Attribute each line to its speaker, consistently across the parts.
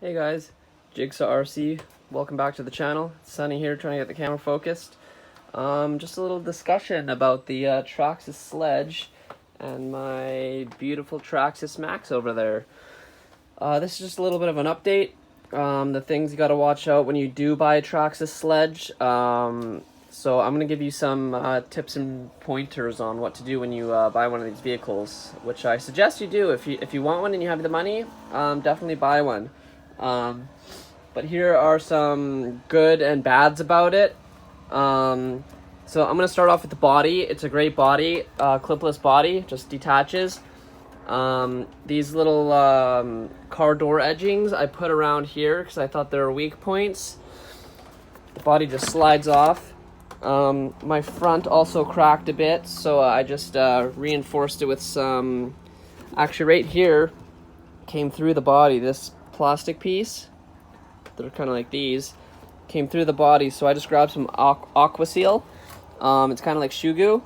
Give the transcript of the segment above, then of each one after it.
Speaker 1: Hey guys, JigSaw RC, welcome back to the channel. It's Sunny here trying to get the camera focused. Just a little discussion about the Traxxas Sledge and my beautiful Traxxas MAXX over there. This is just a little bit of an update. The things you gotta watch out when you do buy a Traxxas Sledge. So I'm gonna give you some tips and pointers on what to do when you buy one of these vehicles, which I suggest you do. If you want one and you have the money, definitely buy one. But here are some good and bads about it. So I'm going to start off with the body. It's a great body, clipless body, just detaches. These little car door edgings I put around here because I thought they were weak points. The body just slides off. My front also cracked a bit, so I just reinforced it with some, actually right here, came through the body, this plastic piece, they're kind of like these, came through the body, so I just grabbed some aqua seal. It's kind of like shoe goo,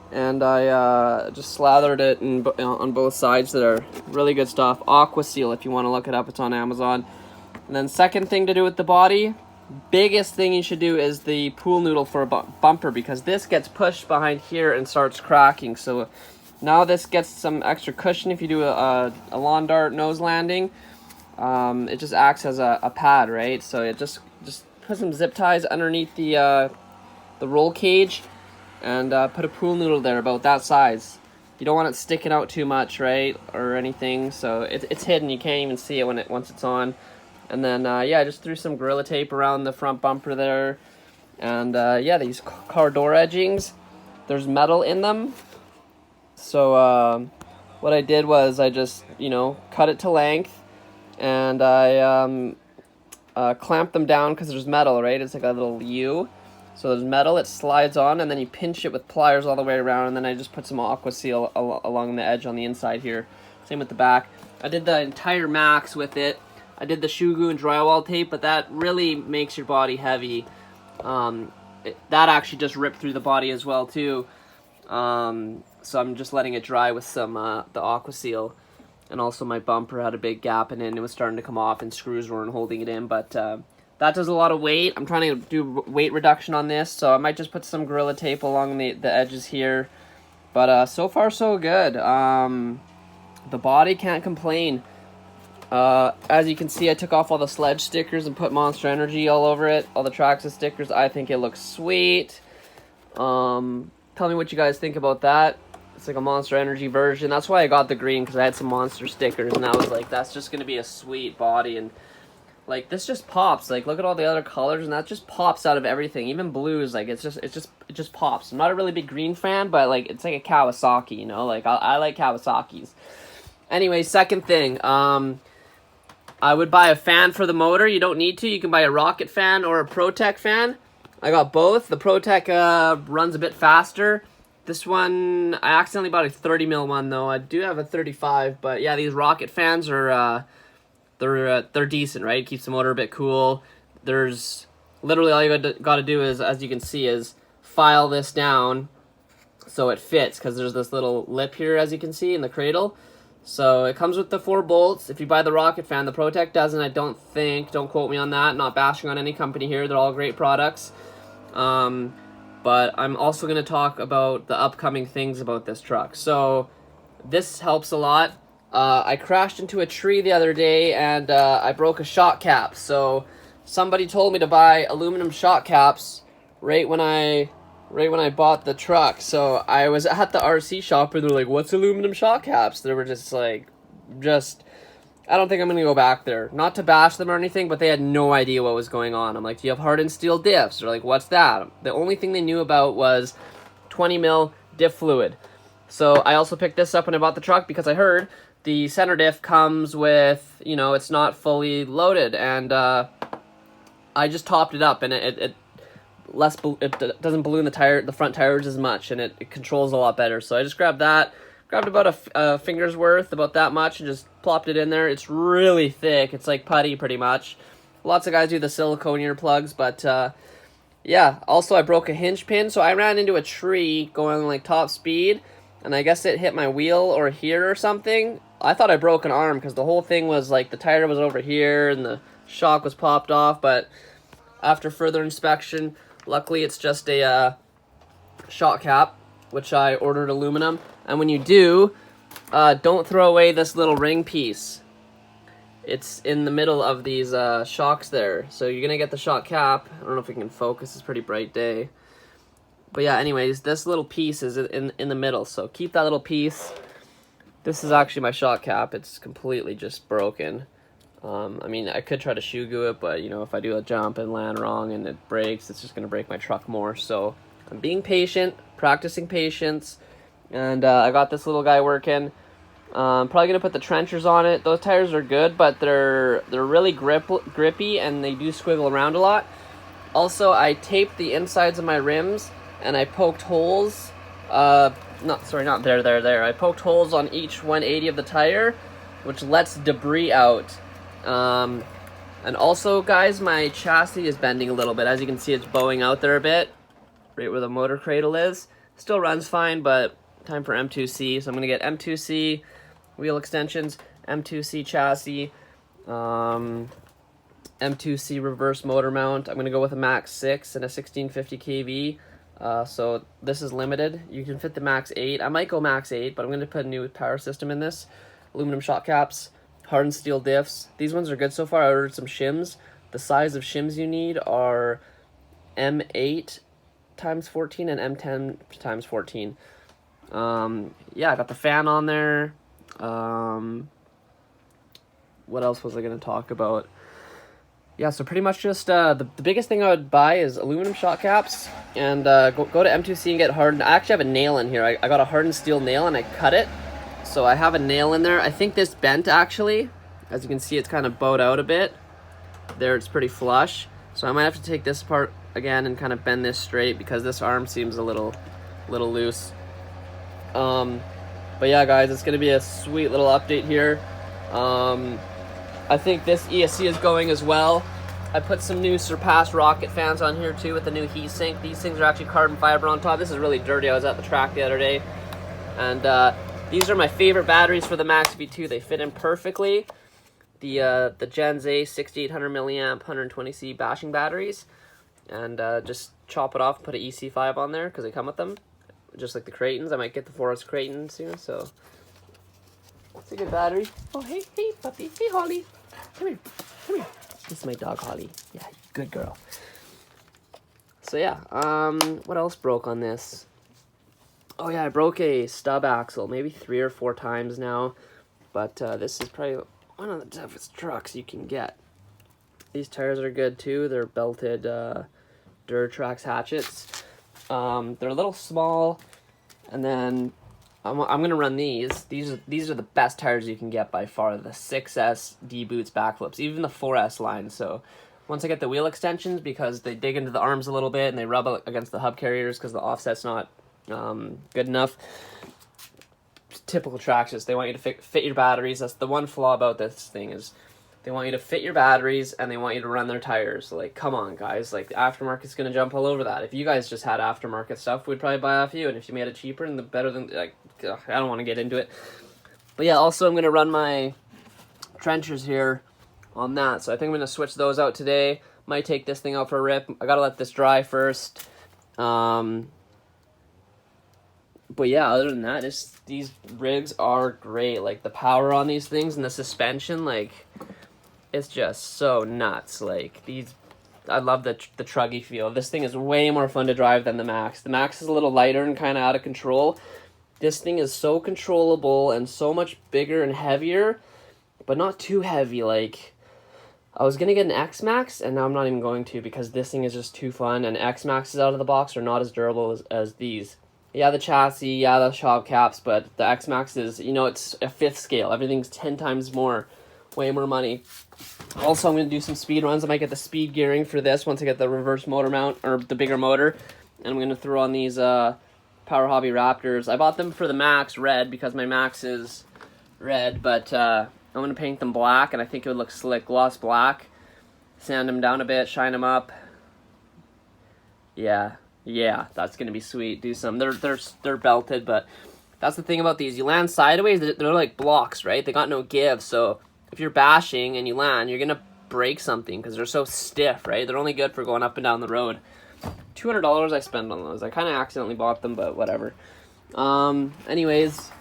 Speaker 1: and I just slathered it on both sides. That are really good stuff. Aqua seal, if you want to look it up, it's on Amazon. And then second thing to do with the body, biggest thing you should do is the pool noodle for a bumper, because this gets pushed behind here and starts cracking. So now this gets some extra cushion if you do a lawn dart nose landing. It just acts as a pad, right? So it just put some zip ties underneath the roll cage, and put a pool noodle there about that size. You don't want it sticking out too much, right, or anything. So it's hidden. You can't even see it once it's on. And then yeah, I just threw some Gorilla Tape around the front bumper there, and yeah, these car door edgings, there's metal in them. So what I did was I just cut it to length. And I clamp them down because there's metal, right? It's like a little U. So there's metal, it slides on, and then you pinch it with pliers all the way around, and then I just put some aqua seal along the edge on the inside here. Same with the back. I did the entire MAXX with it. I did the shoe goo and drywall tape, but that really makes your body heavy. That actually just ripped through the body as well too. So I'm just letting it dry with some the aqua seal. And also my bumper had a big gap in it, and it was starting to come off, and screws weren't holding it in. But that does a lot of weight. I'm trying to do weight reduction on this, so I might just put some Gorilla Tape along the edges here. But so far so good. The body can't complain. As you can see, I took off all the Sledge stickers and put Monster Energy all over it. All the Traxxas stickers. I think it looks sweet. Tell me what you guys think about that. It's like a Monster Energy version. That's why I got the green, because I had some Monster stickers, and I was like, that's just going to be a sweet body. And like, this just pops. Like, look at all the other colors, and that just pops out of everything. Even blues, like, it just pops. I'm not a really big green fan, but like, it's like a Kawasaki, like I like Kawasaki's. Anyway, second thing, I would buy a fan for the motor. You don't need to. You can buy a Rocket fan or a ProTech fan. I got both. The ProTech runs a bit faster. This one, I accidentally bought a 30 mil one though. I do have a 35, but yeah, these Rocket fans are they're decent, right? Keeps the motor a bit cool. There's literally all you got to do is, as you can see, is file this down so it fits, because there's this little lip here, as you can see, in the cradle. So it comes with the 4 bolts. If you buy the Rocket fan, the ProTech doesn't. I don't think. Don't quote me on that. Not bashing on any company here. They're all great products. But I'm also going to talk about the upcoming things about this truck. So this helps a lot. I crashed into a tree the other day, and I broke a shock cap. So somebody told me to buy aluminum shock caps right when I bought the truck. So I was at the RC shop, and they're like, "What's aluminum shock caps?" They were just like, I don't think I'm going to go back there. Not to bash them or anything, but they had no idea what was going on. I'm like, do you have hardened steel diffs? They're like, what's that? The only thing they knew about was 20 mil diff fluid. So I also picked this up when I bought the truck, because I heard the center diff comes with, it's not fully loaded. And I just topped it up, and it doesn't balloon the front tires as much, and it controls a lot better. So I just grabbed that. Grabbed about a finger's worth, about that much, and just plopped it in there. It's really thick. It's like putty, pretty much. Lots of guys do the silicone earplugs, but yeah. Also, I broke a hinge pin, so I ran into a tree going like top speed, and I guess it hit my wheel or here or something. I thought I broke an arm because the whole thing was like the tire was over here and the shock was popped off, but after further inspection, luckily it's just a shock cap, which I ordered aluminum. And when you do, don't throw away this little ring piece. It's in the middle of these shocks there. So you're gonna get the shock cap. I don't know if we can focus, it's a pretty bright day. But yeah, anyways, this little piece is in the middle, so keep that little piece. This is actually my shock cap. It's completely just broken. I mean, I could try to shoe glue it, but you know, if I do a jump and land wrong and it breaks, it's just gonna break my truck more. So I'm being patient, practicing patience, and I got this little guy working. Probably gonna put the trenchers on it. Those tires are good, but they're really grippy, and they do squiggle around a lot. Also, I taped the insides of my rims, and I poked holes. Not there. I poked holes on each 180 of the tire, which lets debris out. And also, guys, my chassis is bending a little bit. As you can see, it's bowing out there a bit, right where the motor cradle is. Still runs fine, but time for M2C. So I'm gonna get M2C wheel extensions, M2C chassis, M2C reverse motor mount. I'm going to go with a MAXX and a 1650 kV. So this is limited. You can fit the MAXX 8. I might go MAXX 8, but I'm going to put a new power system in this. Aluminum shock caps, hardened steel diffs. These ones are good so far. I ordered some shims. The size of shims you need are M8 times 14 and M10 times 14. Yeah, I got the fan on there. What else was I going to talk about? Yeah, so pretty much just the biggest thing I would buy is aluminum shock caps, and go to M2C and get hardened. I actually have a nail in here. I got a hardened steel nail and I cut it, so I have a nail in there. I think this bent actually. As you can see, it's kind of bowed out a bit. There, it's pretty flush. So I might have to take this part again and kind of bend this straight because this arm seems a little loose. But yeah, guys, it's gonna be a sweet little update here. I think this ESC is going as well. I put some new Surpass rocket fans on here too with the new heat sink. These things are actually carbon fiber on top. This is really dirty. I was at the track the other day, and these are my favorite batteries for the MAXX V2. They fit in perfectly. The Gens A 6800 milliamp 120C bashing batteries, and just chop it off and put an EC5 on there because they come with them, just like the Creightons. I might get the Forest Creighton soon, so it's a good battery. Oh, hey puppy, hey Holly, come here. This is my dog Holly. Yeah, good girl. So yeah, what else broke on this? Oh yeah, I broke a stub axle maybe 3 or 4 times now, but this is probably one of the toughest trucks you can get. These tires are good too. They're belted Traxxas hatchets. They're a little small, and then I'm gonna run these. These are the best tires you can get by far. The 6S D Boots backflips, even the 4S line. So once I get the wheel extensions, because they dig into the arms a little bit and they rub against the hub carriers because the offset's not good enough. Typical Traxxas, they want you to fit your batteries. That's the one flaw about this thing, is they want you to fit your batteries and they want you to run their tires. Like, come on, guys. Like, the aftermarket's going to jump all over that. If you guys just had aftermarket stuff, we'd probably buy off you. And if you made it cheaper and the better than, like, ugh, I don't want to get into it. But yeah, also I'm going to run my trenchers here on that. So I think I'm going to switch those out today. Might take this thing out for a rip. I got to let this dry first. But yeah, other than that, these rigs are great. Like, the power on these things and the suspension, like, it's just so nuts. Like, I love the truggy feel. This thing is way more fun to drive than the MAXX. The MAXX is a little lighter and kind of out of control. This thing is so controllable and so much bigger and heavier, but not too heavy. Like, I was going to get an X-Max, and now I'm not even going to because this thing is just too fun, and X-Maxes out of the box are not as durable as these. Yeah, the chassis, yeah, the shock caps, but the X-Max is, you know, it's a 5th scale. Everything's 10 times more, way more money. Also, I'm going to do some speed runs. I might get the speed gearing for this once I get the reverse motor mount, or the bigger motor. And I'm going to throw on these Power Hobby Raptors. I bought them for the MAXX red because my MAXX is red, but I'm going to paint them black, and I think it would look slick. Gloss black, sand them down a bit, shine them up. Yeah, that's gonna be sweet. Do some. They're belted, but That's the thing about these. You land sideways, they're like blocks, right? They got no give. So if you're bashing and you land, you're gonna break something because they're so stiff, right? They're only good for going up and down the road. $200 I spent on those. I kind of accidentally bought them, but whatever. Anyways,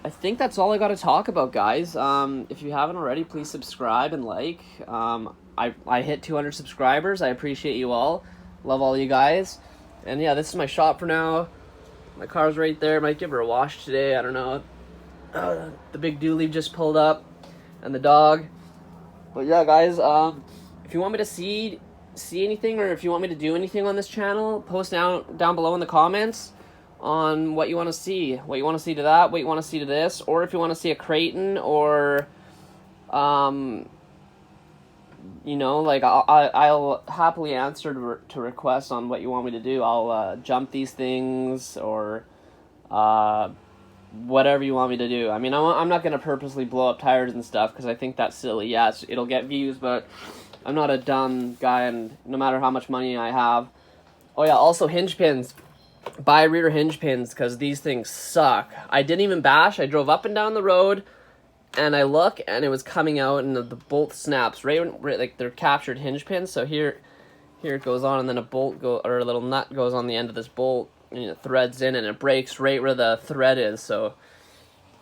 Speaker 1: I think that's all I got to talk about, guys. If you haven't already, please subscribe and like. I hit 200 subscribers. I appreciate you all. Love all you guys. And yeah, this is my shop for now. My car's right there. Might give her a wash today. I don't know. The big dually just pulled up, and the dog. But yeah, guys. If you want me to see anything, or if you want me to do anything on this channel, post down below in the comments on what you want to see. What you want to see to that. What you want to see to this. Or if you want to see a Creighton, or you know, like I'll happily answer to requests on what you want me to do. I'll jump these things, or whatever you want me to do. I mean, I'm not going to purposely blow up tires and stuff, because I think that's silly. Yes, it'll get views, but I'm not a dumb guy, and no matter how much money I have. Oh yeah, also hinge pins. Buy rear hinge pins, because these things suck. I didn't even bash. I drove up and down the road, and I look, and it was coming out, and the bolt snaps right like they're captured hinge pins. So here it goes on, and then or a little nut goes on the end of this bolt, and it threads in, and it breaks right where the thread is. So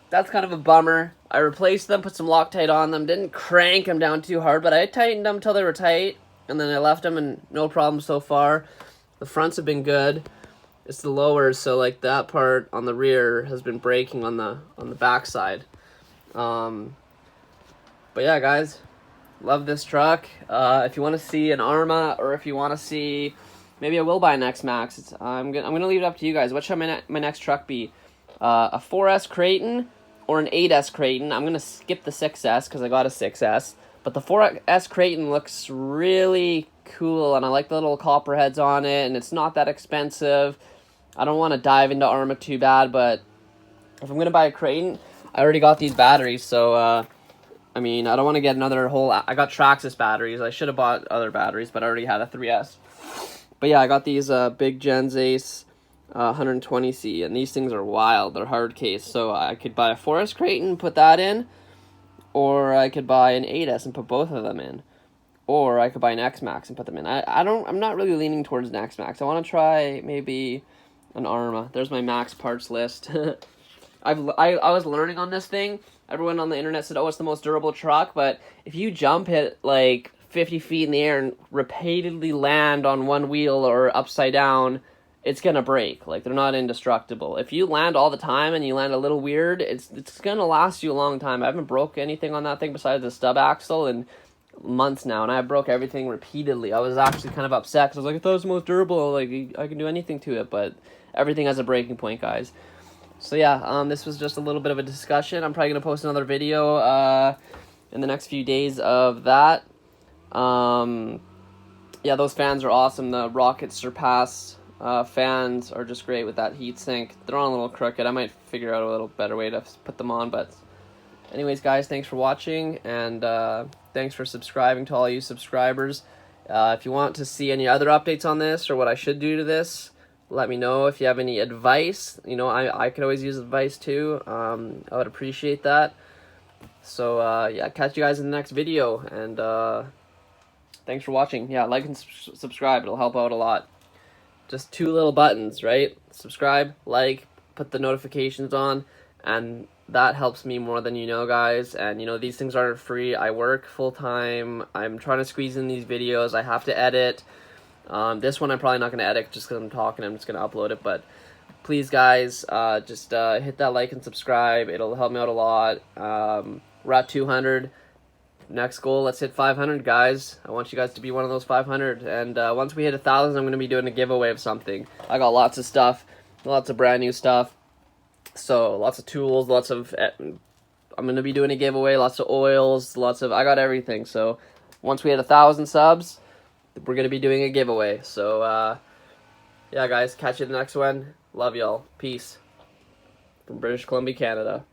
Speaker 1: that's kind of a bummer. I replaced them, put some Loctite on them, didn't crank them down too hard, but I tightened them till they were tight, and then I left them, and no problem so far. The fronts have been good. It's the lowers, so like that part on the rear has been breaking on the back side. But yeah, guys, love this truck. If you want to see an Arma, or if you want to see, maybe I will buy an MAXX. I'm gonna leave it up to you guys. What should my next truck be? A 4S Creighton or an 8S Creighton? I'm gonna skip the 6S because I got a 6S, but the 4S Creighton looks really cool, and I like the little copper heads on it, and it's not that expensive. I don't want to dive into Arma too bad, but if I'm gonna buy a Creighton, I already got these batteries, so I mean, I don't want to get another whole. I got Traxxas batteries. I should have bought other batteries, but I already had a 3S. But yeah, I got these big Gens Ace 120C, and these things are wild. They're hard case, so I could buy a 4S Creighton, put that in, or I could buy an 8S and put both of them in, or I could buy an XMAX and put them in. I'm not really leaning towards an XMAX. I want to try maybe an Arma. There's my MAXX parts list. I was learning on this thing. Everyone on the internet said, oh, it's the most durable truck, but if you jump it like 50 feet in the air and repeatedly land on one wheel or upside down, it's gonna break. Like, they're not indestructible. If you land all the time and you land a little weird, it's gonna last you a long time. I haven't broke anything on that thing besides the stub axle in months now, and I broke everything repeatedly. I was actually kind of upset, because I was like, I thought it was the most durable, like, I can do anything to it, but everything has a breaking point, guys. So yeah, this was just a little bit of a discussion. I'm probably gonna post another video in the next few days of that. Yeah, those fans are awesome. The Rocket Surpass fans are just great with that heatsink. They're on a little crooked. I might figure out a little better way to put them on, but anyways, guys, thanks for watching, and thanks for subscribing to all you subscribers. If you want to see any other updates on this, or what I should do to this, let me know. If you have any advice, you know, I could always use advice too. I would appreciate that. So yeah, catch you guys in the next video, and thanks for watching. Yeah, like and subscribe. It'll help out a lot. Just 2 little buttons, right? Subscribe, like, put the notifications on, and that helps me more than you know, guys. And you know, these things aren't free. I work full-time. I'm trying to squeeze in these videos. I have to edit. This one I'm probably not going to edit just because I'm talking. I'm just going to upload it. But please, guys, just hit that like and subscribe. It'll help me out a lot. We're at 200. Next goal, let's hit 500, guys. I want you guys to be one of those 500. And once we hit 1,000, I'm going to be doing a giveaway of something. I got lots of stuff, lots of brand new stuff. So lots of tools, lots of. I'm going to be doing a giveaway, lots of oils, lots of. I got everything. So once we hit 1,000 subs, we're going to be doing a giveaway. So yeah, guys, catch you in the next one. Love y'all. Peace. From British Columbia, Canada.